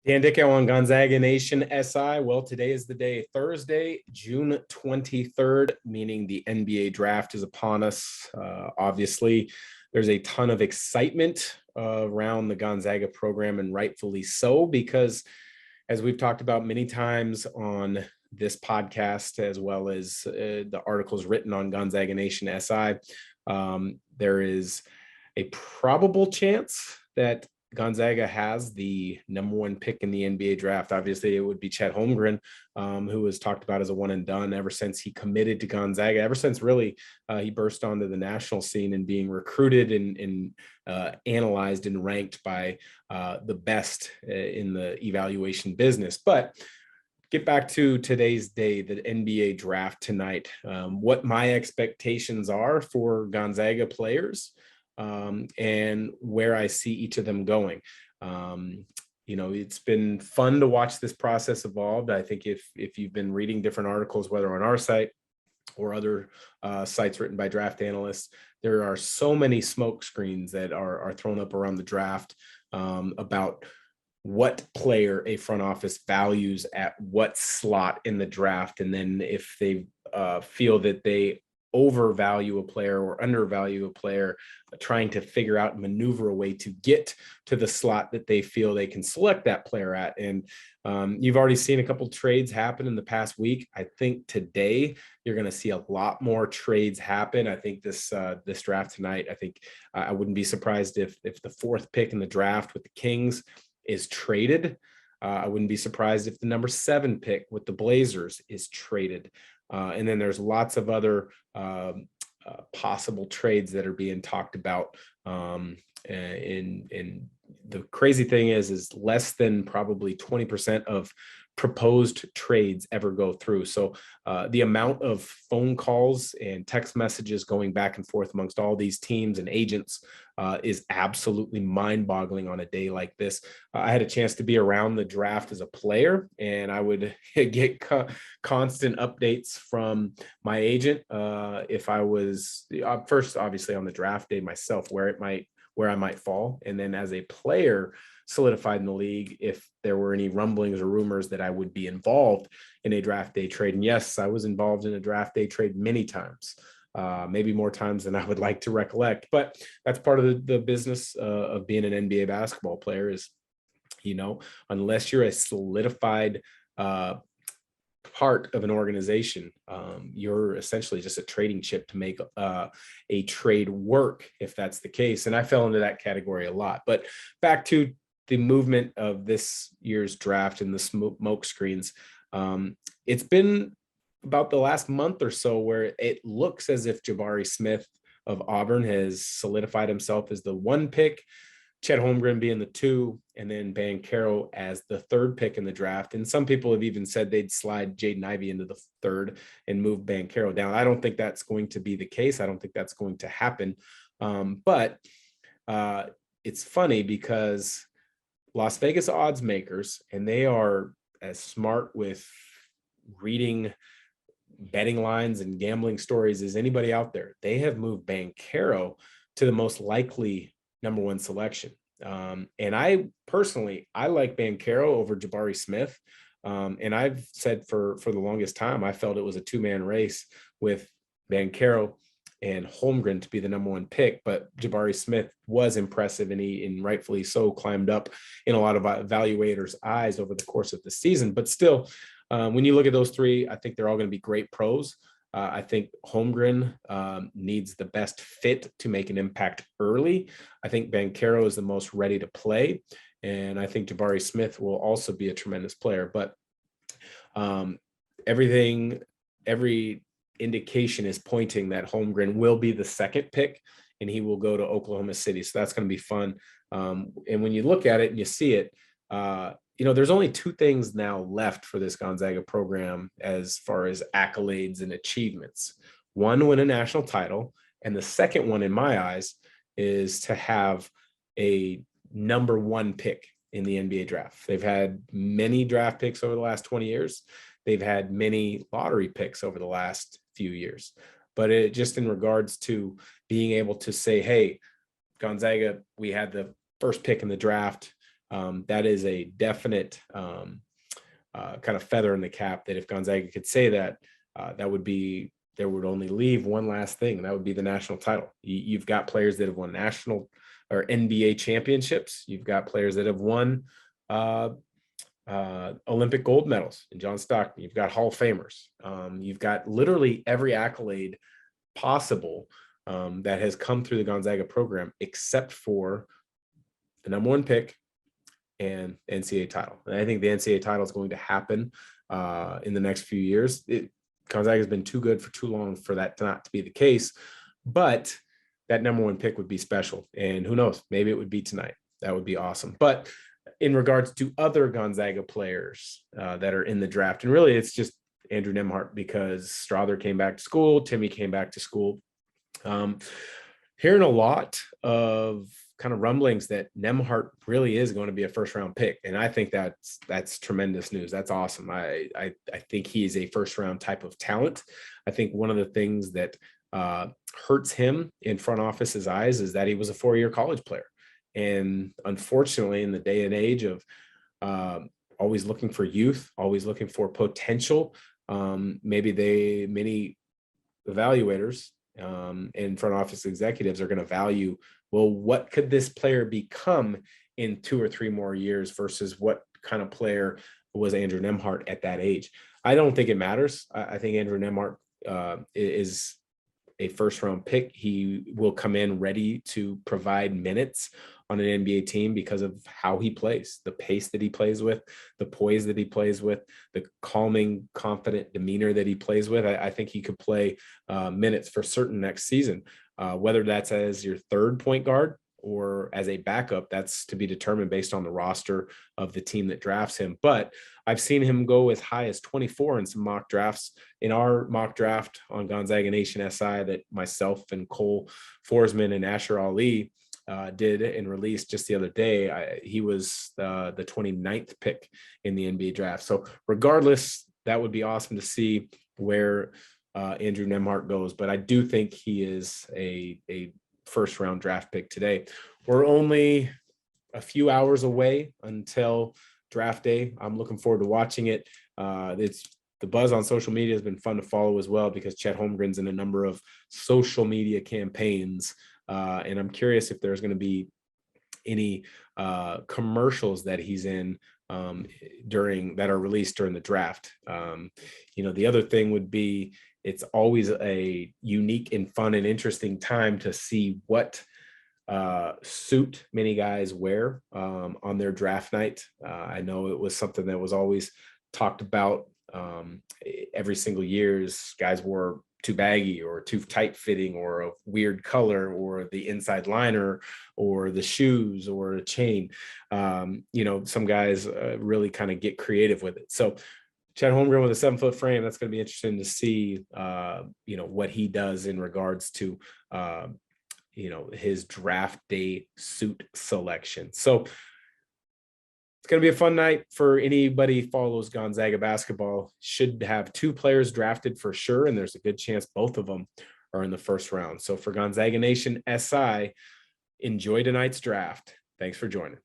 Dan Dickau on Gonzaga Nation SI. Well, today is the day, Thursday, June 23rd, meaning the NBA draft is upon us. Obviously, there's a ton of excitement around the Gonzaga program, and rightfully so, because as we've talked about many times on this podcast, as well as the articles written on Gonzaga Nation SI, there is a probable chance that Gonzaga has the number one pick in the NBA draft. Obviously, it would be Chet Holmgren, who was talked about as a one and done ever since he committed to Gonzaga, ever since really he burst onto the national scene and being recruited and analyzed and ranked by the best in the evaluation business. But get back to today's day, the NBA draft tonight, what my expectations are for Gonzaga players. And where I see each of them going. It's been fun to watch this process evolve. I think if you've been reading different articles, whether on our site or other sites written by draft analysts, there are so many smoke screens that are thrown up around the draft about what player a front office values at what slot in the draft. And then if they feel that they overvalue a player or undervalue a player, trying to figure out and maneuver a way to get to the slot that they feel they can select that player at. And you've already seen a couple trades happen in the past week. I think today you're going to see a lot more trades happen. I think this draft tonight, I wouldn't be surprised if the fourth pick in the draft with the Kings is traded. I wouldn't be surprised if the number 7 pick with the Blazers is traded. And then there's lots of other possible trades that are being talked about. And the crazy thing is less than probably 20% of proposed trades ever go through. So the amount of phone calls and text messages going back and forth amongst all these teams and agents is absolutely mind-boggling on a day like this. I had a chance to be around the draft as a player, and I would get constant updates from my agent if I was first, obviously, on the draft day myself, where I might fall, and then as a player solidified in the league, if there were any rumblings or rumors that I would be involved in a draft day trade. And yes, I was involved in a draft day trade many times, maybe more times than I would like to recollect, but that's part of the business of being an NBA basketball player is, unless you're a solidified part of an organization, you're essentially just a trading chip to make a trade work, if that's the case. And I fell into that category a lot. But back to the movement of this year's draft and the smoke screens. It's been about the last month or so where it looks as if Jabari Smith of Auburn has solidified himself as the 1 pick, Chet Holmgren being the 2, and then Banchero as the 3rd pick in the draft. And some people have even said they'd slide Jaden Ivey into the 3rd and move Banchero down. I don't think that's going to be the case. I don't think that's going to happen. But it's funny because Las Vegas odds makers, and they are as smart with reading betting lines and gambling stories as anybody out there. They have moved Banchero to the most likely number 1 selection. And I personally like Banchero over Jabari Smith. And I've said for the longest time, I felt it was a 2-man race with Banchero and Holmgren to be the number 1 pick, but Jabari Smith was impressive, and rightfully so climbed up in a lot of evaluators' eyes over the course of the season. But still, when you look at those 3, I think they're all going to be great pros. I think Holmgren needs the best fit to make an impact early. I think Banchero is the most ready to play, and I think Jabari Smith will also be a tremendous player. But every indication is pointing that Holmgren will be the 2nd pick, and he will go to Oklahoma City. So that's going to be fun. And when you look at it and you see it, there's only 2 things now left for this Gonzaga program as far as accolades and achievements. One, win a national title. And the second one, in my eyes, is to have a number 1 pick in the NBA draft. They've had many draft picks over the last 20 years. They've had many lottery picks over the last few years. But it just in regards to being able to say, hey, Gonzaga, we had the 1st pick in the draft. that is a definite kind of feather in the cap that if Gonzaga could say that, that would be, there would only leave one last thing, and that would be the national title. You've got players that have won national or NBA championships. You've got players that have won Olympic gold medals in John Stockton. You've got Hall of Famers. You've got literally every accolade possible that has come through the Gonzaga program, except for the number one pick and NCAA title. And I think the NCAA title is going to happen in the next few years. Gonzaga has been too good for too long for that not to be the case, but that number one pick would be special. And who knows, maybe it would be tonight. That would be awesome. But in regards to other Gonzaga players that are in the draft, and really it's just Andrew Nembhard, because Strother came back to school, Timmy came back to school. Hearing a lot of kind of rumblings that Nembhard really is going to be a first round pick. And I think that's tremendous news. That's awesome. I think he is a first round type of talent. I think one of the things that hurts him in front office's eyes is that he was a 4-year college player. And unfortunately, in the day and age of always looking for youth, always looking for potential, many evaluators and front office executives are going to value, well, what could this player become in 2 or 3 more years versus what kind of player was Andrew Nembhard at that age? I don't think it matters. I think Andrew Nembhard is a first round pick. He will come in ready to provide minutes on an NBA team because of how he plays, the pace that he plays with, the poise that he plays with, the calming, confident demeanor that he plays with. I think he could play minutes for certain next season, whether that's as your third point guard or as a backup. That's to be determined based on the roster of the team that drafts him. But I've seen him go as high as 24 in some mock drafts. In our mock draft on Gonzaga Nation SI that myself and Cole Forsman and Asher Ali did and released just the other day, he was the 29th pick in the NBA draft. So regardless, that would be awesome to see where Andrew Nembhard goes. But I do think he is a first round draft pick today. We're only a few hours away until draft day. I'm looking forward to watching it. It's the buzz on social media has been fun to follow as well, because Chet Holmgren's in a number of social media campaigns. And I'm curious if there's going to be any commercials that he's in during that are released during the draft. The other thing would be, it's always a unique and fun and interesting time to see what suit many guys wear on their draft night. I know it was something that was always talked about every single year. Guys wore too baggy or too tight fitting or a weird color or the inside liner or the shoes or a chain. Some guys really kind of get creative with it. So Chet Holmgren with a 7-foot frame, that's going to be interesting to see, what he does in regards to, his draft day suit selection. So it's going to be a fun night for anybody who follows Gonzaga basketball. Should have 2 players drafted for sure, and there's a good chance both of them are in the first round. So for Gonzaga Nation SI, enjoy tonight's draft. Thanks for joining.